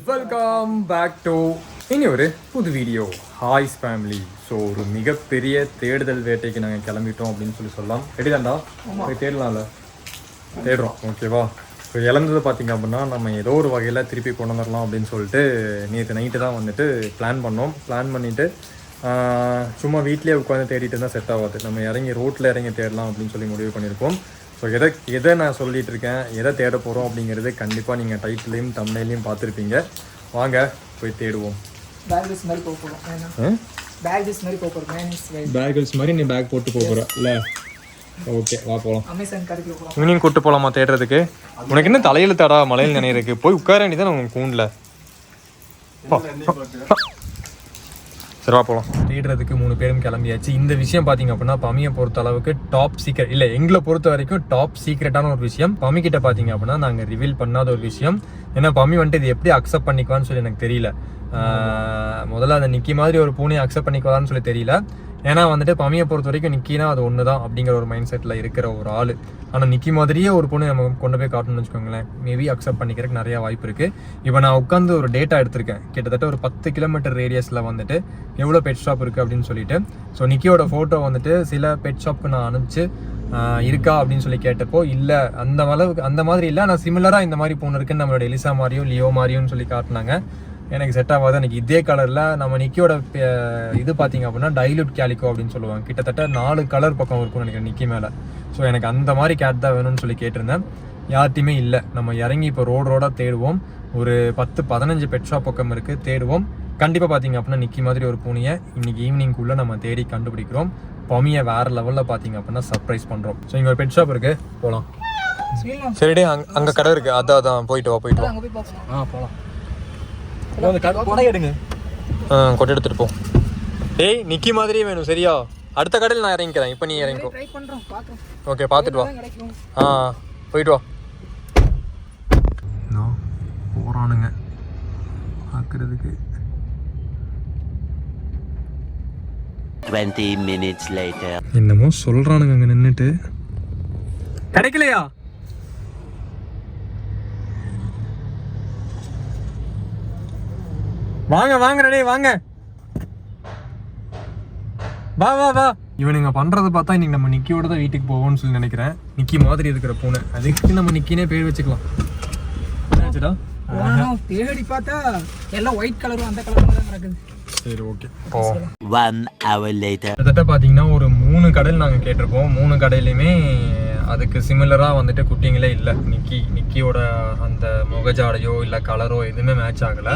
Welcome back to இனி ஒரு புது வீடியோ. ஹாய்ஸ் ஃபேமிலி. ஸோ ஒரு மிகப்பெரிய தேடுதல் வேட்டைக்கு நாங்கள் கிளம்பிட்டோம் அப்படின்னு சொல்லலாம். ரெடிதாண்டா? போய் தேடலாம்ல, தேடுறோம். ஓகேவா? ஸோ இழந்தது பார்த்தீங்க அப்படின்னா நம்ம ஏதோ ஒரு வகையில் திருப்பி கொண்டு வந்துடலாம் அப்படின்னு சொல்லிட்டு நேற்று நைட்டு தான் வந்துட்டு பிளான் பண்ணிவிட்டு சும்மா வீட்லேயே உட்காந்து தேடிட்டு இருந்தால் செட் ஆகாது. நம்ம இறங்கி ரோட்டில் இறங்கி தேடலாம் அப்படின்னு சொல்லி முடிவு பண்ணியிருக்கோம். ஸோ எதை நான் சொல்லிகிட்டு இருக்கேன், எதை தேட போகிறோம் அப்படிங்கிறது கண்டிப்பாக நீங்கள் டைட்டிலையும் தம்ப்நெயிலையும் பார்த்துருப்பீங்க. வாங்க போய் தேடுவோம். பேகிள்ஸ் மாதிரி நீ பேக் போட்டு போகிற இல்லை? ஓகே, வா போகலாம். அமேசான் கடைக்கு போகலாம். இவனையும் கூப்பிட்டு போகலாமா தேடுறதுக்கு? உனக்கு என்ன தலையில் தடா மலையில் நினைறதுக்கு? போய் உட்கார வேண்டியதான் உனக்கு கூண்டில். சரி, வா போகலாம். தேடுறதுக்கு 3 பேரும் கிளம்பியாச்சு. இந்த விஷயம் பார்த்தீங்க அப்படின்னா பமியை பொறுத்த அளவுக்கு டாப் சீக்ரெட் இல்லை, எங்களை பொறுத்த வரைக்கும் டாப் சீக்ரெட்டான ஒரு விஷயம். பமி கிட்ட பார்த்தீங்க அப்படின்னா நாங்கள் ரிவீல் பண்ணாத ஒரு விஷயம். ஏன்னா பமி வந்துட்டு இது எப்படி அக்செப்ட் பண்ணிக்குவான்னு சொல்லி எனக்கு தெரியல. முதல்ல அந்த நிக்கி மாதிரி ஒரு பூனையை அக்செப்ட் பண்ணிக்குவான்னு சொல்லி தெரியல. ஏன்னா வந்துட்டு பமியை பொறுத்த வரைக்கும் நிக்கினா அது ஒன்று தான் அப்படிங்கிற ஒரு மைண்ட் செட்டில் இருக்கிற ஒரு ஆள். ஆனால் நிக்கி மாதிரியே ஒரு பொண்ணு நம்ம கொண்டு போய் காட்டணும்னு வச்சுக்கோங்களேன், மேபி அக்செப்ட் பண்ணிக்கிறதுக்கு நிறையா வாய்ப்பு இருக்குது. இப்போ நான் உட்காந்து ஒரு டேட்டா எடுத்திருக்கேன். கிட்டத்தட்ட ஒரு 10 கிலோமீட்டர் ரேடியஸில் வந்துட்டு எவ்வளோ பெட் ஷாப் இருக்குது அப்படின்னு சொல்லிட்டு. ஸோ நிக்கியோட ஃபோட்டோ வந்துட்டு சில பெட் ஷாப்புக்கு நான் அனுப்பிச்சு இருக்கா அப்படின்னு சொல்லி கேட்டப்போ இல்லை, அந்த மாதிரி இல்லை, ஆனால் சிமிலராக இந்த மாதிரி பூனை இருக்குன்னு நம்மளோட எலிசா மாதிரியும் லியோ மாதிரியும் சொல்லி காட்டினாங்க. எனக்கு செட் ஆகாது. எனக்கு இதே கலரில் நம்ம நிக்கியோட இது பார்த்தீங்க அப்படின்னா டைலூட் கேலிக்கோ அப்படின்னு சொல்லுவாங்க. கிட்டத்தட்ட 4 கலர் பக்கம் இருக்கும்னு நினைக்கிறேன் நிக்கி மேலே. ஸோ எனக்கு அந்த மாதிரி கேட் தான் வேணும்னு சொல்லி கேட்டிருந்தேன். யார்ட்டையுமே இல்லை. நம்ம இறங்கி இப்போ ரோடாக தேடுவோம். ஒரு 10-15 பெட் ஷாப் பக்கம் இருக்குது, தேடுவோம். கண்டிப்பாக பார்த்தீங்க அப்படின்னா நிக்கி மாதிரி ஒரு பூனையை இன்னைக்கு ஈவினிங்குள்ளே நம்ம தேடி கண்டுபிடிக்கிறோம். பமியை வேறு லெவலில் பார்த்தீங்க அப்படின்னா சர்ப்ரைஸ் பண்ணுறோம். ஸோ இங்கே ஒரு பெட் ஷாப் இருக்குது, போகலாம். சரிடே, அங்கே கடை இருக்குது, அதான் போயிட்டு வா. போகலாம். கொட்டை எடுத்துட்டு போ. ஏய், நிக்கி மாதிரியே வேணும் சரியா? அடுத்த கடையில் நான் இறங்கிக்கிறேன், இப்போ நீ இறங்கிக்கோ. ஓகே, பார்த்துட்டு வா. போயிட்டு வா. போறானுங்க பார்க்கறதுக்கு. 20 minutes later. என்னமோ சொல்றானுங்க அங்கே நின்றுட்டு. கிடைக்கலையா? வாங்க ரெடி, வாங்க, வா. இவனுங்க பண்றது பார்த்தா இன்னைக்கு நம்ம நிக்கியோட தான் வீட்டுக்கு போவோம்னு சொல்லி நினைக்கிறேன். நிக்கி மாதிரி இருக்கிற பூனை, அதுக்கு நம்ம நிக்கினே பேர் வச்சுக்கலாம். தேடி பார்த்தா எல்லாம் ஒயிட் கலரும் அந்த கலரும் தான் நடக்குது. சரி, ஓகே. 1 hour later. கிட்டத்தட்ட பார்த்தீங்கன்னா ஒரு 3 கடையில் நாங்கள் கேட்டிருப்போம். 3 கடையிலையுமே அதுக்கு சிமிலராக வந்துட்டு குட்டிங்களே இல்லை. நிக்கியோட அந்த முகஜாடையோ இல்லை கலரோ எதுவுமே மேட்ச் ஆகலை.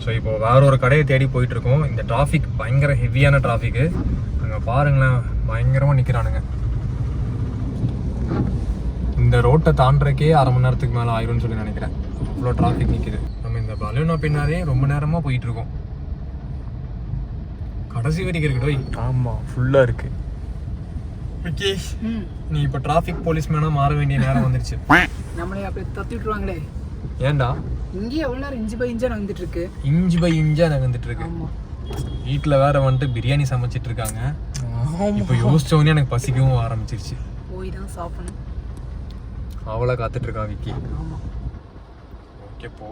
ஸோ இப்போ வேற ஒரு கடையை தேடி போயிட்டுருக்கோம். இந்த டிராஃபிக் பயங்கர ஹெவியான டிராஃபிக்கு. அங்கே பாருங்களேன், பயங்கரமாக நிற்கிறானுங்க. இந்த ரோட்டை தாண்டறக்கே 1/2 மணி நேரத்துக்கு மேலே ஆயிரும்னு சொல்லி நினைக்கிறேன். அவ்வளோ டிராஃபிக் நிற்கிது. நம்ம இந்த பலூனா பின்னாலே ரொம்ப நேரமாக போயிட்டுருக்கோம். கடைசி வரைக்கும் இருக்குடோ. ஆமாம், ஃபுல்லாக இருக்குது. ஓகே, நீ இப்போ டிராஃபிக் போலீஸ்மேனாக மாற வேண்டிய நேரம் வந்துருச்சு. நம்மளே அப்படியே தத்தி விட்டுருவாங்களே. ஏன்டா? இங்கே எவ்வளோ நேரம் இன்ச்சு பை நகர்ந்துட்டு இருக்கு. நகர்ந்துட்டு இருக்கு. வீட்டில் வேற வந்துட்டு பிரியாணி சமைச்சிட்டு இருக்காங்க. இப்போ யோசிச்சோடனே எனக்கு பசிக்கவும் ஆரம்பிச்சிருச்சு. போய் தான் சாப்பிடணும். அவளை காத்துட்டு இருக்கா விக்கி. ஓகே, போ.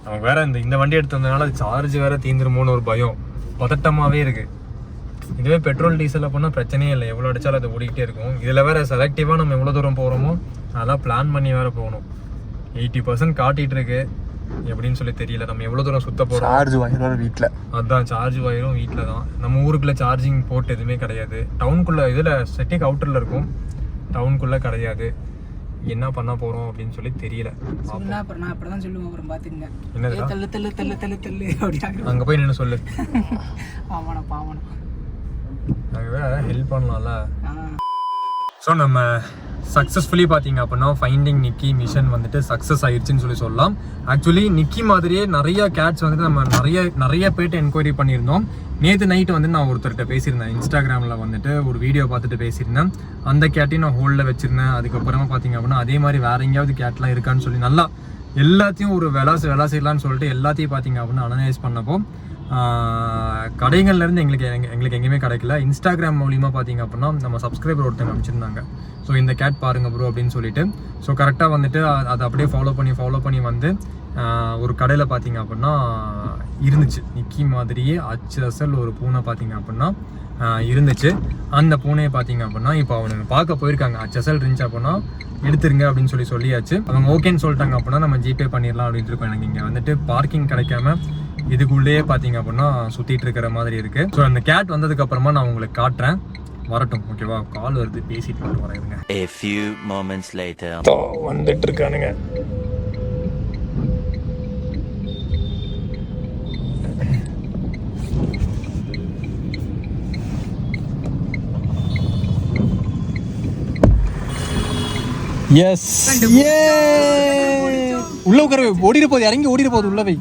நமக்கு வேற இந்த வண்டி எடுத்து வந்ததுனால சார்ஜ் வேற தீந்துருமோன்னு ஒரு பயம், பதட்டமாகவே இருக்கு. இதுவே பெட்ரோல் டீசல் அப்படின்னா பிரச்சனையே இல்லை, எவ்வளோ அடிச்சாலும் அது ஓடிக்கிட்டே இருக்கும். இதில் வேற செலக்டிவாக நம்ம எவ்வளோ தூரம் போகிறோமோ அதெல்லாம் பிளான் பண்ணி வேற போகணும். 80% காட்டிகிட்டு இருக்கு, எப்படின்னு சொல்லி தெரியல. நம்ம எவ்வளோ தூரம் சுத்த போகிறோம். சார்ஜ் வாங்கிடும் வீட்டில். அதுதான், சார்ஜ் வாயிரும் வீட்டில் தான். நம்ம ஊருக்குள்ளே சார்ஜிங் போர்ட் எதுவுமே கிடையாது. டவுனுக்குள்ளே இதில் சிட்டிக்கு அவுட்டரில் இருக்கும், டவுனுக்குள்ளே கிடையாது. என்ன பண்ண போகிறோம் அப்படின்னு சொல்லி தெரியல. அப்படிதான் சொல்லுவோம். அப்புறம் பார்த்துங்க, என்ன தள்ளு அப்படி அங்கே போய் நின்று சொல்லு. பாவனா நாங்கள் ஹெல்ப் பண்ணலாம்ல. ஸோ நம்ம சக்ஸஸ்ஃபுல்லி பார்த்தீங்க அப்படின்னா ஃபைண்டிங் நிக்கி மிஷன் வந்துட்டு சக்ஸஸ் ஆயிடுச்சுன்னு சொல்லலாம். ஆக்சுவலி நிக்கி மாதிரியே நிறைய கேட்ஸ் வந்துட்டு நம்ம நிறைய பேர்ட்டு என்கொயரி பண்ணியிருந்தோம். நேற்று நைட்டு வந்து நான் ஒருத்தர்கிட்ட பேசியிருந்தேன், இன்ஸ்டாகிராமில் வந்துட்டு ஒரு வீடியோ பார்த்துட்டு பேசியிருந்தேன். அந்த கேட்டையும் நான் ஹோல்டில் வச்சுருந்தேன். அதுக்கப்புறமா பார்த்தீங்க அப்படின்னா அதே மாதிரி வேறு எங்கேயாவது கேட்லாம் இருக்கான்னு சொல்லி நல்லா எல்லாத்தையும் ஒரு விளாசிடலான்னு சொல்லிட்டு எல்லாத்தையும் பார்த்தீங்க அப்படின்னா அனலைஸ் பண்ணப்போ கடைகள்லேருந்து எங்களுக்கு எங்கேயுமே கிடைக்கல. இன்ஸ்டாகிராம் மூலிமா பார்த்தீங்க அப்படின்னா நம்ம சப்ஸ்கிரைபர் ஒருத்தங்க அனுப்பிச்சிருந்தாங்க. ஸோ இந்த கேட் பாருங்க ப்ரோ அப்படின்னு சொல்லிட்டு. ஸோ கரெக்டாக வந்துட்டு அதை அப்படியே ஃபாலோ பண்ணி வந்து ஒரு கடையில் பார்த்தீங்க அப்படின்னா இருந்துச்சு. நிக்கி மாதிரியே அச்சல் ஒரு பூனை பார்த்தீங்க அப்படின்னா இருந்துச்சு. அந்த பூனையை பார்த்தீங்க அப்படின்னா இப்போ அவனுங்க பார்க்க போயிருக்காங்க. அச்சல் இருந்துச்சு அப்படின்னா எடுத்துருங்க அப்படின்னு சொல்லியாச்சு. அவங்க ஓகேன்னு சொல்லிட்டாங்க அப்படின்னா நம்ம ஜிபே பண்ணிடலாம் அப்படின்ட்டு இருக்கோம். எனக்கு இங்கே வந்துட்டு பார்க்கிங் கிடைக்காம இதுக்குள்ளேயே பார்த்தீங்க அப்படின்னா சுற்றிட்டு இருக்கிற மாதிரி இருக்குது. ஸோ அந்த கேட் வந்ததுக்கு அப்புறமா நான் உங்களுக்கு காட்டுறேன். வரட்டும், ஓகேவா? கால் வருது, பேசிட்டு மட்டும் வரேங்க. A few moments later. வந்துட்டு இருக்கானுங்க. எஸ், உள்ள உட்கார ஓடிட போகுது, இறங்கி ஓடிட போகுது உள்ள வை.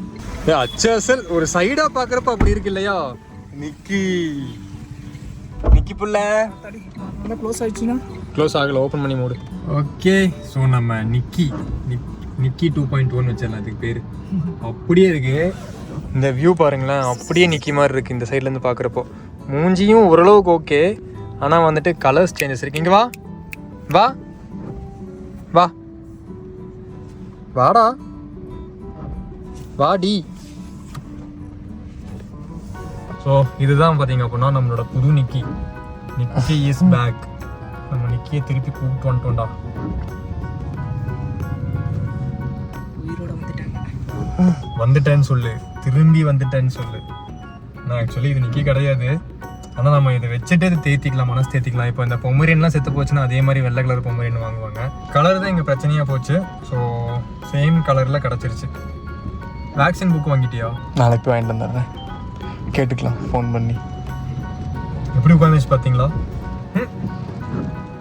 அச்சல் ஒரு சைடா பாக்குறப்ப அப்படி இருக்கு இல்லையா? நிக்கி புள்ள க்ளோஸ் ஆயிடுச்சுன்னா க்ளோஸ் ஆகல, ஓப்பன் பண்ணி மூடு. ஓகே, ஸோ நம்ம நிக்கி 2.1 வச்சிடலாம். அதுக்கு பேர் அப்படியே இருக்கு. இந்த வியூ பாருங்களேன், அப்படியே நிக்கி மாதிரி இருக்கு இந்த சைட்ல இருந்து பாக்குறப்போ. மூஞ்சியும் ஓரளவுக்கு ஓகே, ஆனா வந்துட்டு கலர்ஸ் சேஞ்சஸ் இருக்கு. இங்க வா வா வா வாடா வாடி. ஸோ இதுதான் பார்த்தீங்க அப்படின்னா நம்மளோட புது நிக்கி இஸ் பேக். நம்ம நிக்கியை திருப்பி கூப்பிட்டு வந்துட்டோம்டா. வந்துட்டேன்னு சொல்லு, திரும்பி வந்துட்டேன்னு சொல்லு. நான் ஆக்சுவலி இது நிக்கி கிடையாது, ஆனால் நம்ம இதை வச்சுட்டு இது தேத்திக்கலாம், மனசு தேத்திக்கலாம். இப்போ இந்த பொமரியன்லாம் செத்து போச்சுன்னா அதே மாதிரி வெள்ளை கலர் பொமரியன் வாங்குவாங்க. கலர் தான் இங்கே பிரச்சனையாக போச்சு. ஸோ சேம் கலரில் கிடச்சிருச்சு. வேக்சின் புக் வாங்கிட்டியா? நாளைக்கு போய் வாங்கிட்டு வந்துடுறேன், கேட்டுக்கலாம் ஃபோன் பண்ணி. எப்படி உட்காந்துச்சு பார்த்தீங்களா?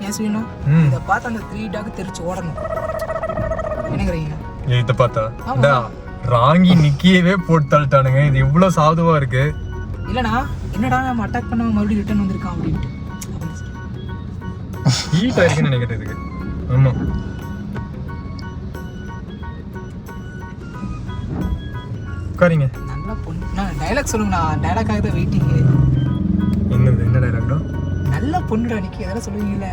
ஏன் சொல்லணும், இதை பார்த்து அந்த 3 டாக் தெரிச்சு ஓடணும். என்னங்கிறீங்க? இதை பார்த்தா ராங்கி நிக்கியவே போட்டு தள்ளிட்டானுங்க. இது எவ்வளோ சாதுவா இருக்கு இல்லைண்ணா. என்னடா நம்ம அட்டாக் பண்ண மறுபடியும் ரிட்டர்ன் வந்திருக்கான் அப்படின்ட்டு ஹீட் ஆயிருக்குன்னு நினைக்கிறேன் இதுக்கு. ஆமா, உட்காரிங்க. நல்லா பொண்ணு. நான் டைலாக் சொல்லுங்கண்ணா, டைலாக்காக தான் வெயிட்டிங். என்ன டைலாக்டா? நல்ல பொண்ணுடா நிக்கி, அதெல்லாம் சொல்லுவீங்கல்ல.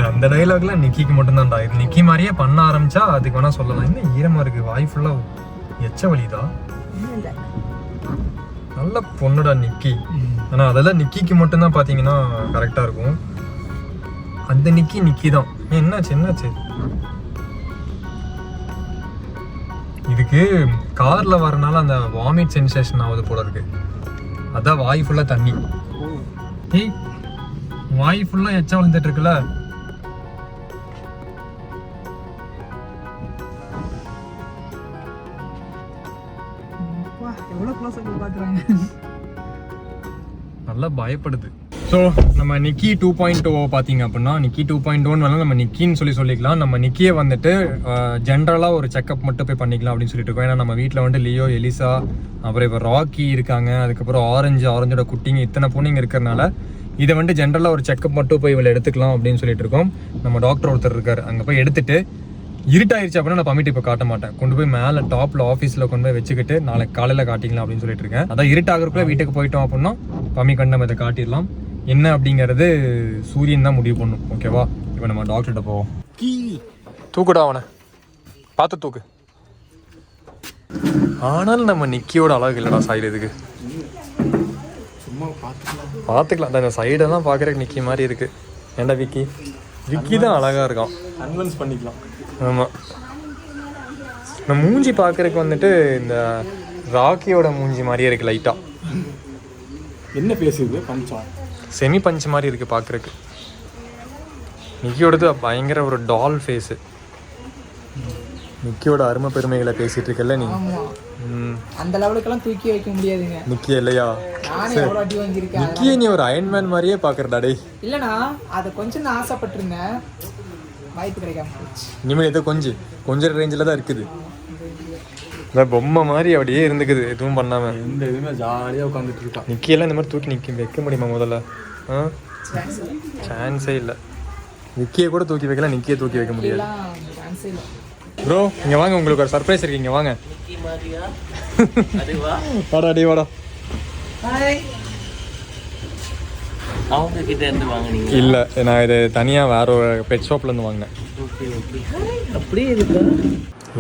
அந்த டைலாக்லாம் நிக்கிக்கு மட்டும்தான்டா. இது நிக்கி மாதிரியே பண்ண ஆரம்பிச்சா அதுக்கு வேணா சொல்லலாம். என்ன ஈரமா இருக்கு, வாய் ஃபுல்லா எச்ச வலிதா? இல்லை, நல்ல பொண்ணுடா நிக்கி. ஆனால் அதெல்லாம் நிக்கிக்கு மட்டும்தான் பார்த்தீங்கன்னா கரெக்டாக இருக்கும். அந்த நிக்கி தான். என்னாச்சு? இதுக்கு காரில் வரனால அந்த வாமிட் சென்சேஷன் ஆகுது போல இருக்கு. அதான் வாய் ஃபுல்லாக தண்ணி. ஏய், வாய் ஃபுல்லாக எச்சா வந்துட்டு இருக்குல்ல. எவ்வளோ க்ளோஸ் ஆகி பார்க்குறாங்க, நல்லா பயப்படுது. ஸோ நம்ம நிக்கி 2.0 பார்த்தீங்க அப்படின்னா, நிக்கி 2.1 வேணால் நம்ம நிக்கின்னு சொல்லிக்கலாம். நம்ம நிக்கியை வந்துட்டு ஜென்ரலாக ஒரு செக்அப் மட்டும் போய் பண்ணிக்கலாம் அப்படின்னு சொல்லிட்டு இருக்கோம். ஏன்னா நம்ம வீட்டில் வந்துட்டு லியோ, எலிசா, அப்புறம் இப்போ ராக்கி இருக்காங்க, அதுக்கப்புறம் ஆரஞ்சோட குட்டிங்க, இத்தனை பூனைங்க இருக்கிறனால இதை வந்துட்டு ஜென்ரலாக ஒரு செக்அப் மட்டும் போய் இவளை எடுத்துக்கலாம் அப்படின்னு சொல்லிட்டு இருக்கோம். நம்ம டாக்டர் ஒருத்தர் இருக்கார், அங்கே போய் எடுத்துட்டு இருட்டாயிருச்சு அப்படின்னா நான் பம்மிட்டு இப்போ காட்ட மாட்டேன். கொண்டு போய் மேலே டாப்பில் ஆஃபீஸில் கொண்டு போய் வச்சுக்கிட்டு நாளைக்கு காலையில் காட்டிக்கலாம் அப்படின்னு சொல்லிட்டு இருக்கேன். அதான் இருட்டாகிறதுக்குள்ள வீட்டுக்கு போயிட்டோம் அப்படின்னா பம்மி கண்டு நம்ம இதை காட்டிடலாம். என்ன அப்படிங்கிறது சூரியன் தான் முடிவு பண்ணும், ஓகேவா? இப்போ நம்ம டாக்டர்கிட்ட போவோம். தூக்குடா அவனை, பார்த்து தூக்கு. ஆனாலும் நம்ம நிக்கியோட அழகு இல்லைடா சாயிறதுக்கு. பார்த்துக்கலாம், இந்த சைடெல்லாம் பார்க்குறதுக்கு நிக்கி மாதிரி இருக்கு. ஏண்டா விக்கி தான் அழகாக இருக்கான், கன்வின்ஸ் பண்ணிக்கலாம். ஆமாம், இந்த மூஞ்சி பார்க்குறதுக்கு வந்துட்டு இந்த ராக்கியோட மூஞ்சி மாதிரியே இருக்கு லைட்டாக. என்ன பேசுது? பஞ்சம் செமி பஞ்ச் மாதிரி இருக்கு பார்க்குறதுக்கு. நிக்கியோடது பயங்கர ஒரு டால் ஃபேஸு. நிக்கியோட அருமை பெருமைகளை பேசிட்டு இருக்கல நீ. அந்த லெவலுக்கெல்லாம் தூக்கி வைக்க முடியாதுங்க நிக்கி இல்லையா? நிக்கியை நீ ஒரு அயன்மேன் மாதிரியே பார்க்குறடா டே. இல்லைண்ணா, அதை கொஞ்சம் நான் ஆசைப்பட்டிருந்தேன், வாய்ப்பு கிடைக்காம போச்சு. இனிமேல் ஏதோ கொஞ்சம் ரேஞ்சில் தான் இருக்குது. பொம்மை மாதிரி அப்படியே இருந்துக்குது, எதுவும் பண்ணாமல். எந்த இதுவுமே ஜாலியாக உட்காந்துட்டு இருக்கா. நிக்கியெல்லாம் இந்த மாதிரி தூக்கி வைக்க முடியுமா முதல்ல? சான்ஸே இல்லை. நிக்கியை கூட தூக்கி வைக்கலாம், நிக்கியை தூக்கி வைக்க முடியாது. ப்ரோ இங்கே வாங்க, உங்களுக்கு ஒரு சர்ப்ரைஸ் இருக்கு, இங்கே வாங்க. வாடா டி வாடா. அவங்க கிட்ட இருந்து வாங்குனீங்க? இல்லை, நான் இது தனியாக வேற ஒரு பெட் ஷாப்லேருந்து வாங்கினேன். அப்படியே இருக்கா?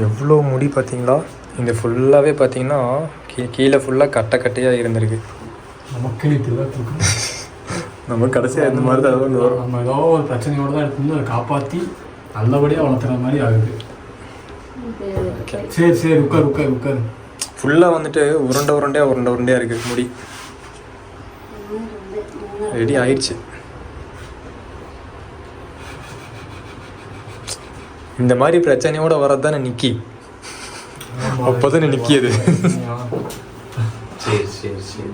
எவ்வளோ முடி பார்த்தீங்களா? இந்த ஃபுல்லாகவே பார்த்தீங்கன்னா கீழே ஃபுல்லாக கட்டையாக இருந்திருக்கு. நமக்கு இப்படிதான் தூக்கம். நம்ம கடைசியாக இந்த மாதிரி தான் வரும். நம்ம ஏதோ ஒரு பிரச்சனையோடு தான் எடுத்துருந்து அதை காப்பாற்றி நல்லபடியாக வளர்த்துற மாதிரி ஆகுது. சரி சரி உட்கார் உட்கார் உட்கார். ஃபுல்லாக வந்துட்டு உருண்டையாக இருக்குது முடி. ரெடி ஆயிடுச்சு. இந்த மாதிரி பிரச்சனையோட வரது தானே நிக்கி. அப்போதானே நிக்கியது. சரி சரி சரி.